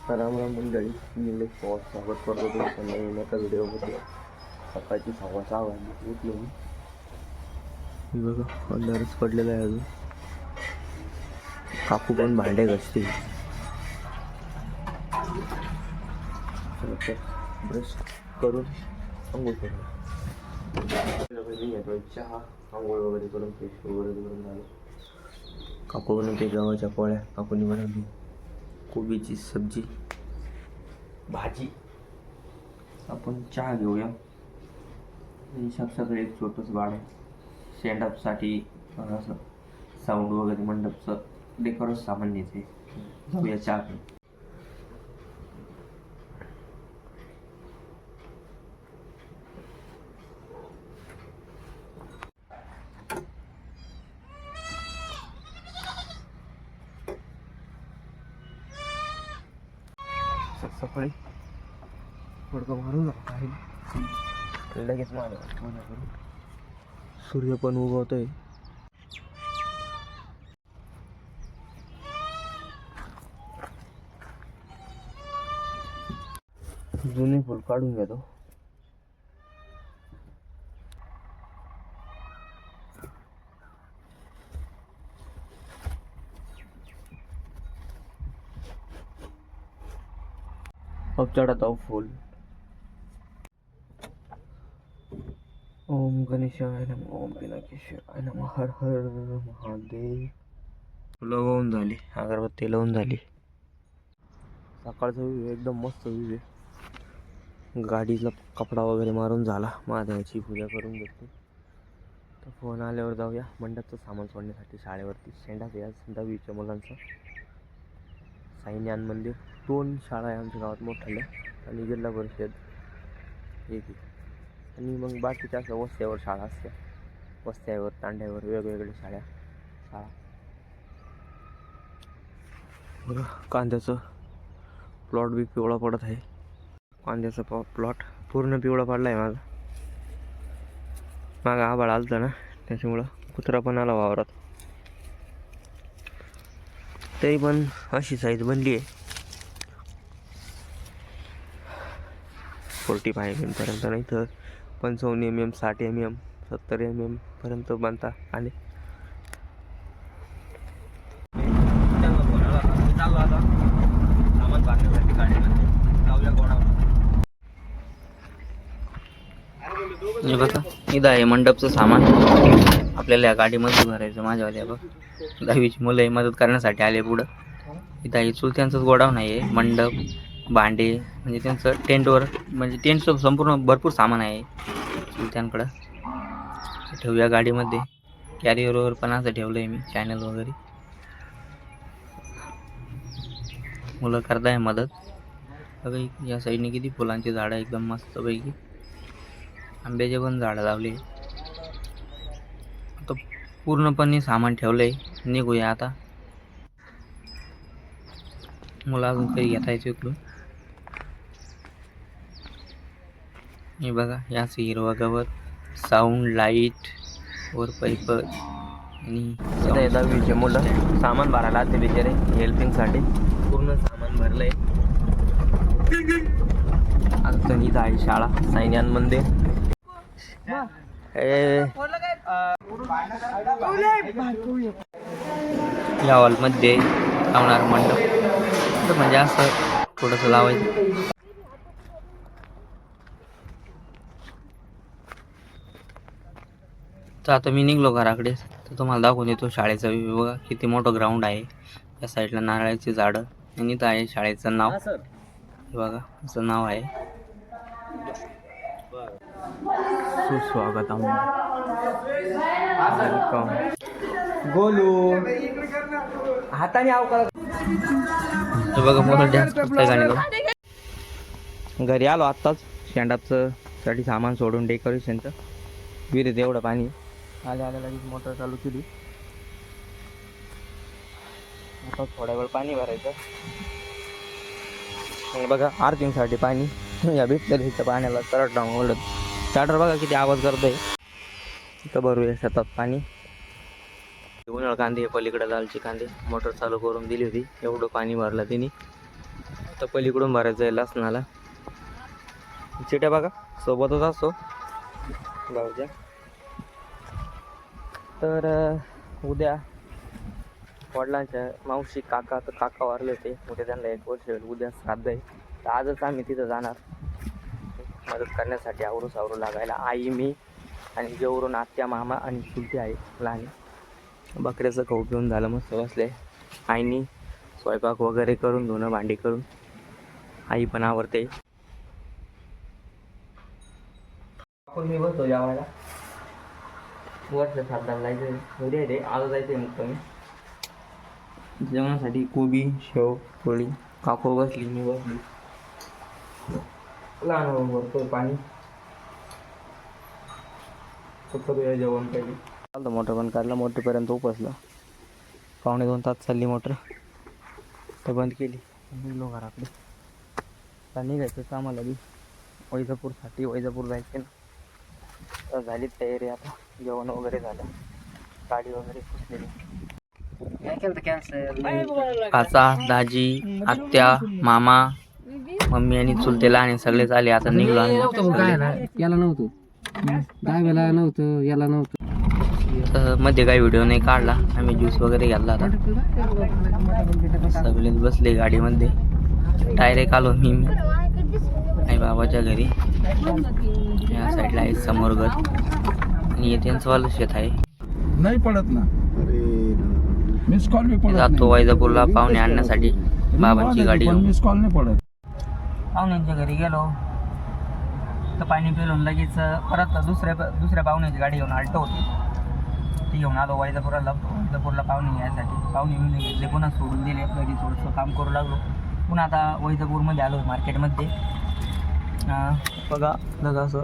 राम राम मंडळी, मी लई स्वागत करतो तुमचं नवीन एका व्हिडिओमध्ये. सकाळची 6:15 वाजली उठलो मी. बघा अंधारच पडलेला आहे अजून. काकू पण भांडे घासते. ब्रश करून आंघोळ करून चहा आंघोळ वगैरे करून फ्रेश वगैरे करून झालं. काकू बनवते गव्हाच्या पोळ्या, काकूनी बनवली कोबीची सब्जी भाजी. आपण चहा घेऊया. सगळं एक छोटंच बाळ आहे. स्टँडअपसाठी असं साऊंड वगैरे मंडपचं डेकोरेट सामान घ्यायचे. जाऊया चहा घेऊ. सकाळी थोडं मारून आहे लगेच माझ्या सूर्य पण उगवतोय. जुनी फुल काढून घेतो. अब चढ़ाता हूँ फूल. ओम गणेशाय नमः, ओम पिनाकेशाय नमः, हर हर महादेव. फुलं वाहून झाली, अगरबत्ती लावून झाली. सकाळचा व्ह्यू एकदम मस्त व्ह्यू आहे. गाडीला कपडा वगैरे मारून झाला. महादेवाची पूजा करून घेतली. तर फोन आल्यावर जाऊया मंडपचं सामान सोडण्यासाठी शाळेवरती. शेंडाच आज 10वीच्या मुलांचा. साई ज्ञान मंदिर 2 शाळा आहे आमच्या गावात मोठ्याल्या, आणि जिल्हा परिषद एक. आणि मग बाकीच्या असं वस्त्यावर शाळा असत्या. वस्त्यावर तांड्यावर वेगवेगळ्या शाळा. बरं, कांद्याचं प्लॉट बी पिवळा पडत आहे. कांद्याचा प्लॉट पूर्ण पिवळा पडला आहे माझा. मागं आभाळ आलतं ना, त्याच्यामुळं कुत्रा पण आला वावरात. तरी पण अशी साईज बनली आहे. 45 mm पर्यंत, नाही तर 55 mm, 60 mm, 70 mm पर्यंत बनता आले. हे बघा, इथं आहे मंडपचं सामान. आपल्याला या गाडीमध्ये भरायचं. माझ्यावाल्या बघ 10वीची मुलं आहे, मदत करण्यासाठी आले पुढं. इथं आहे चुलत्यांचंच गोडाऊन आहे. मंडप, भांडे, म्हणजे त्यांचं टेंटवर, म्हणजे टेंटचं संपूर्ण भरपूर सामान आहे चुलत्यांकडं. ठेवूया गाडीमध्ये. कॅरियरवर पण असं ठेवलं आहे मी, चॅनल वगैरे. मुलं करताय मदत. बघा या साईडने किती फुलांची झाडं एकदम मस्तपैकी. आंब्याचे पण झाडं लावले. आता पूर्णपणे सामान ठेवलंय. निघूया आता. मुलं अजून काही घेता येते इकडून. हे बघा, याच हिरवा गवत, साऊंड, लाईट वर पाईप. आणि 10वीचे मुलं सामान भरायला आले बिचारे हेल्पिंगसाठी. पूर्ण सामान भरलंय. अडचणीत आहे शाळा, साई ज्ञान मंदिर. या हॉलमध्ये लावणार मंडप, म्हणजे असं थोडंसं लावायचं. तर आता मी निघलो घराकडे. तर तुम्हाला दाखवून देतो शाळेचा व्ह्यू. बघा किती मोठं ग्राउंड आहे. या साईडला नारळाची झाडं. आणि इथं आहे शाळेचं नाव. बघा असं नाव आहे. सुस्वागत गोलू हाताने बघा मोठं डान्स करताय गाणी. घरी आलो आत्ताच. स्टँडअपचं साठी सामान सोडून डेकोरेशनचं. विहिरीत एवढं पाणी आल्या लगेच मोटर चालू केली. आता थोड्या वेळ पाणी भरायचं. बघा आर्थिंगसाठी पाणी या भेटलेलं इथं पाण्याला तरट डाऊन ओढत. स्टार्टर बघा किती आवाज करतोय. इथं भरूया शेतात पाणी. उन्हाळ कांदे पलीकडे लालची कांदे मोटर चालू करून दिली होती. एवढं पाणी भरलं तिने. आता पलीकडून भरायचं आहे लसणाला. चिट्या बघा सोबतच असतो भाऊच्या. तर उद्या वडिलांच्या मावशी काका वारले होते. उद्या त्यांना 1 वर्ष होईल. उद्या श्राद्ध आहे. तर आजच आम्ही तिथं जाणार मदत करण्यासाठी. आवरू लागायला आई, मी आणि जेवरून आत्या, मामा आणि चुलती आहे लहान. बकऱ्याचं खाऊ पिऊन झालं, मस्त बसले. आईनी स्वयंपाक वगैरे करून धुणं भांडी करून आई पण आवडते. आपण मी बसतो जेवायला. वर्ष श्राद्धाला जायचं उद्या आहे. आज जायचं आहे मुक्कामी. जेवणासाठी कोबी, शेव, पोळी. काकू बसली, मी बसली. लहान भाऊ भरतोय पाणी. जेवण पाहिजे. चालतं मोटर बंद काढला. मोटरपर्यंत उपसला. 1.5 तास चालली मोटर. तर बंद केली. निघलो घराकडे. आता निघायचं कामाला बी वैजापूरसाठी. वैजापूर जायचे ना. तर झाली तयारी. आता जेवण वगैरे झालं. गाडी वगैरे पुसलेली. काचा, दाजी, आत्या, मामा, मम्मी आणि चुलतेला आणि सगळेच आले. आता निघलो आम्ही. याला नव्हतं डाव्याला नव्हतं याला नव्हतं. मध्ये काही व्हिडिओ नाही काढला. आम्ही ज्यूस वगैरे घातला. आता सगळेच बसले गाडीमध्ये. डायरेक्ट आलो मी आई बाबाच्या घरी. या साईडला आहे समोर घर आणि हे त्यांचं वालं शेत आहे. नाही पडत ना. मिस कॉल मी पडत जातो वैजापूरला पाहुणे आणण्यासाठी. बाबांची गाडी घेऊन मिस कॉल नाही पडत. पाहुण्यांच्या घरी गेलो तर पाणी पिलून लगेच परत दुसऱ्या पाहुण्याची गाडी घेऊन आल्टो होती. ती घेऊन आलो वैजापूरला. वैजापूरला पाहुणे यायसाठी. पाहुणे घेऊन घेतले. पुन्हा सोडून दिले. घरी थोडंसं काम करू लागलो. पुन्हा आता वैजापूरमध्ये आलो मार्केटमध्ये. बघा जसं असं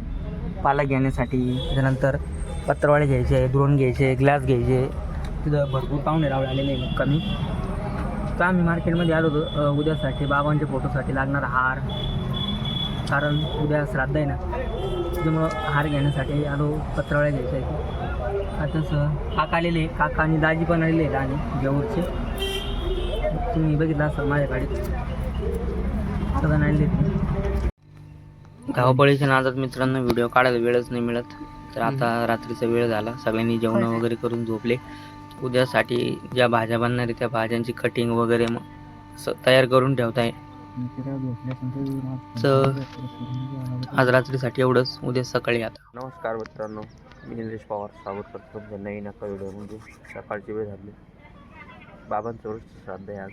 पाला घेण्यासाठी. त्याच्यानंतर पत्रवाळे घ्यायचे, द्रोण घ्यायचे, ग्लास घ्यायचे. तिथं भरपूर पाहुणे रावळे आलेले आहे कमी. तर आम्ही मार्केटमध्ये आलो होतो उद्यासाठी. बाबांच्या फोटोसाठी लागणारा हार. कारण उद्या श्राद्ध आहे ना, त्याच्यामुळं हार घेण्यासाठी आलो. पत्रवाळे घ्यायचे आहे. तसं काका आलेले. काका आणि दाजी पण आलेले आहेत आणि जेवूरचे. तुम्ही बघितलं असं माझ्या गाडीत सगळं आणले. धावपळीच्या नादात मित्रांनो व्हिडिओ काढायला वेळच नाही मिळत. तर आता रात्रीचा वेळ झाला. सगळ्यांनी जेवण वगैरे करून झोपले. उद्यासाठी ज्या भाज्या बनणार आहे त्या भाज्यांची कटिंग वगैरे मग तयार करून ठेवताय. तर आज रात्रीसाठी एवढंच. उद्या सकाळी आता. नमस्कार मित्रांनो, मी निलेश पवार स्वागत करतो तुमच्या नवीन एका व्हिडिओमध्ये. सकाळची वेळ झाली. बाबांचं वर्ष श्राद्ध आहे आज.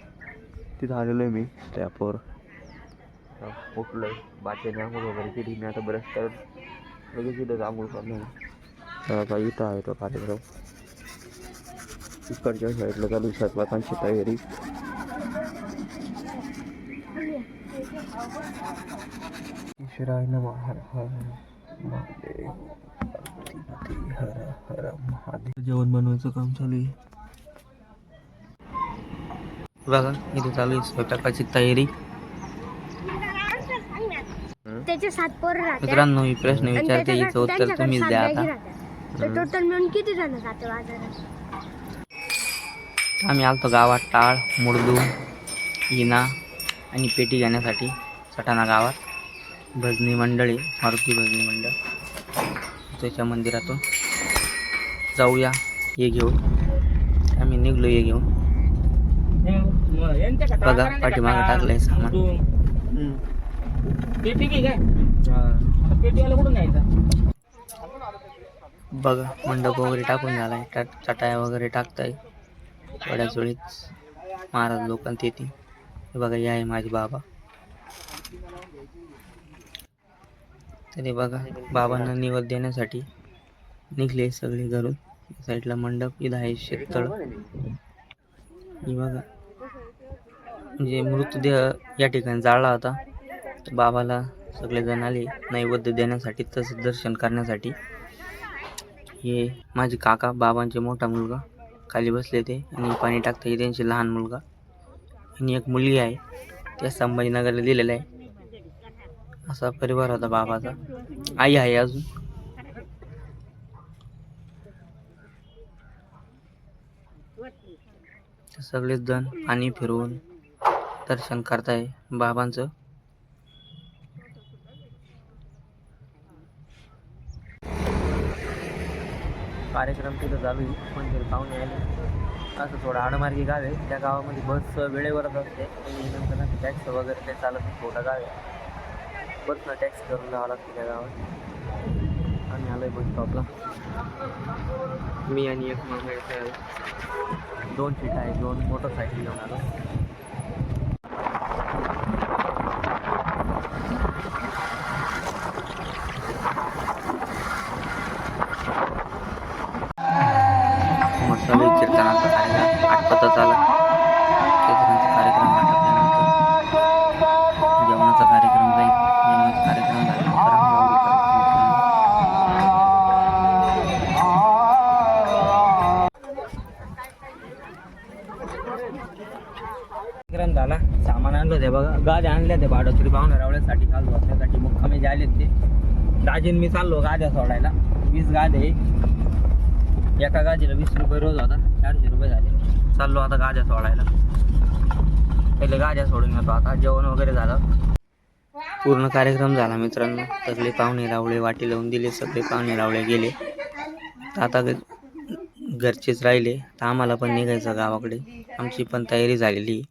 तिथं आलेलो आहे मी स्टॅपवर. उठलो आहे. बाच्याने आंघोळ वगैरे केली. मी आता ब्रश करत लगेच इथं आंघोळ करणार. आता इथं आहे तो कार्यक्रम. इकडच्या साईडला चालू स्वयंपाकांची तयारी. शिराय नमः. हर हर महादेव. हर हर महादेव. जेवण बनवायचं काम चालू आहे. बघा इथे चालू आहे स्वयंपाकाची तयारी. मित्रांनो मी प्रश्न विचारते, याचं उत्तर तुम्हीच द्या आता. टोटल मिळून किती जण जाते बाजारात? आम्ही आलतो गावात टाळ, मुरदू, हिना आणि पेटी घेण्यासाठी सटाणा गावात. भजनी मंडळी, मारुती भजनी मंडळ. त्याच्या मंदिरातून जाऊया हे घेऊन. आम्ही निघलो हे घेऊन. बघा पाठीमागं टाकलंय सामान. बघा मंडप वगैरे टाकून झालाय. चटाया वगैरे टाकताय. थोड्याच वेळीच महाराज लोकांत येते. हे बघा हे आहे माझे बाबा. तरी बघा बाबांना निवद देण्यासाठी निघले सगळे घरून. साईडला मंडप. इथं आहे शेततळ. हे बघा म्हणजे मृतदेह या ठिकाणी जाळला होता. बाबाला सगळेजण आले नैवेद्य देण्यासाठी, तसंच दर्शन करण्यासाठी. हे माझे काका, बाबांचे मोठा मुलगा खाली बसले ते आणि पाणी टाकते. त्यांचे लहान मुलगा आणि एक मुलगी आहे. त्या संभाजीनगरला दिलेला आहे. असा परिवार होता बाबाचा. आई आहे अजून. सगळेच जण पाणी फिरवून दर्शन करताय बाबांचं. कार्यक्रम तिथं चालू आहे, मंदिर पाहुणे आले. असं थोडं आडमार्गी गाव आहे, त्या गावामध्ये बस वेळेवरच असते. नंतर टॅक्स वगैरे काही चालत नाही, छोटा गाव आहे. बसनं टॅक्स करून जावं लागते त्या गावात. आम्ही आलो आहे बस स्टॉपला. मी आणि एक मामा येते आहे. 2 सीट आहे, 2 मोटरसायकल घेऊन आलो. मस्त कीर्तनाचा कार्यक्रम आटपतच आला. कीर्तनाचा कार्यक्रम आटपल्यानंतर जेवणाचा कार्यक्रम जाईल. जेवणाचा कार्यक्रम झाल्यानंतर कार्यक्रम झाला. सामान आणलं ते बघा, गाद्या आणल्या ते भाडोत्री पाहुणे रावळ्यासाठी काल वाचण्यासाठी मुक्कामी जे आले ते. दाजीन मी चाललो गाद्या सोडायला. 20 गाद्या आहे. एका गादीला 20 रुपये रोज होता, 400 रुपये झाले. चाललो आता गाद्या सोडायला. पहिले गाद्या सोडून येतो. आता जेवण वगैरे झालं. पूर्ण कार्यक्रम झाला मित्रांनो. सगळे पाहुणे रावळे वाटी लावून दिले. सगळे पाहुणे रावळे गेले. आता घरचेच राहिले. तर आम्हाला पण निघायचं गावाकडे. आमची पण तयारी झालेली.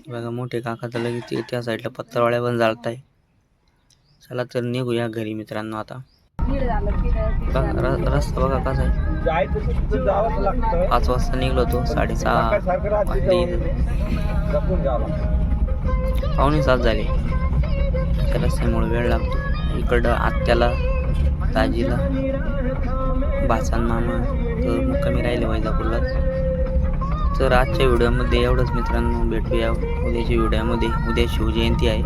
बघा मोठे काका तर लगेच त्या साईडला पत्तरवाड्या पण जाळताय. चला तर निघूया घरी मित्रांनो. आता रस्ता बघा कसा आहे. 5 वाजता निघलो तो, 6:30 वाजले. 6:45 झाले. त्या रस्त्यामुळे वेळ लागतो. इकडं आत्याला, दाजीला, भासान मामा तर मुक्कामी राहिले वैजापूरला. तर आजच्या व्हिडिओमध्ये एवढंच मित्रांनो. भेटूया उद्याच्या व्हिडिओमध्ये. उद्या शिवजयंती आहे.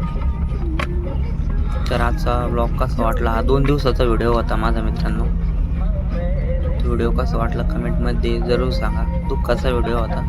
तर आजचा ब्लॉग कसा वाटला, हा 2 दिवसाचा व्हिडिओ होता माझा मित्रांनो. तो व्हिडिओ कसा वाटला कमेंटमध्ये जरूर सांगा. दुःखाचा व्हिडिओ होता.